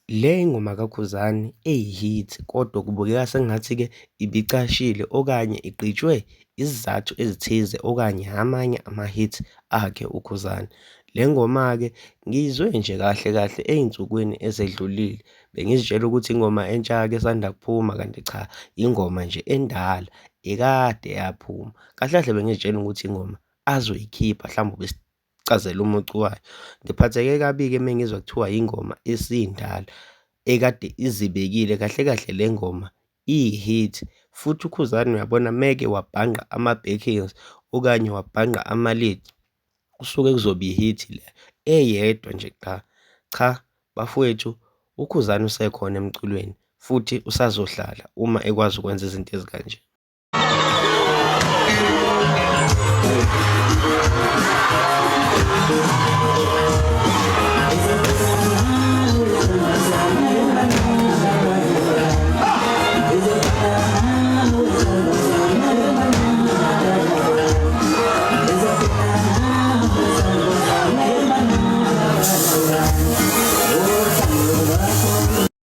Le ngoma kaKhuzani eyi-hit kodwa kubukeka sengathi-ke ibicashile okanye igqitshwe isizathu ezithize okanye amanye ama-hit akhe uKhuzani. Le ngoma-ke ngiyizwe nje kahle kahle ey'nsukwini ezedlulile, bengizitshela ukuthi ingoma entsha-ke esanda kuphuma kanti cha, ingoma nje endala ekade yaphuma. Kahle kahle bengizitshela ukuthi ingoma azoyikhipha mhlawumbe ubesicazela umucu wayo. Ngiphatheke kabi-ke uma ngizwa kuthiwa ingoma esindala ekade izibekile kahle kahle le ngoma iyi-hit futhi uKhuzani uyabona meke wabhanqa ama-backings okanye wabhanqa ama-lead, kusuke kuzoba i-hit le eyedwa nje qha. Cha, bafowethu, uKhuzani usekhona emculweni futhi usazohlala uma ekwazi ukwenza izinto ezikanje.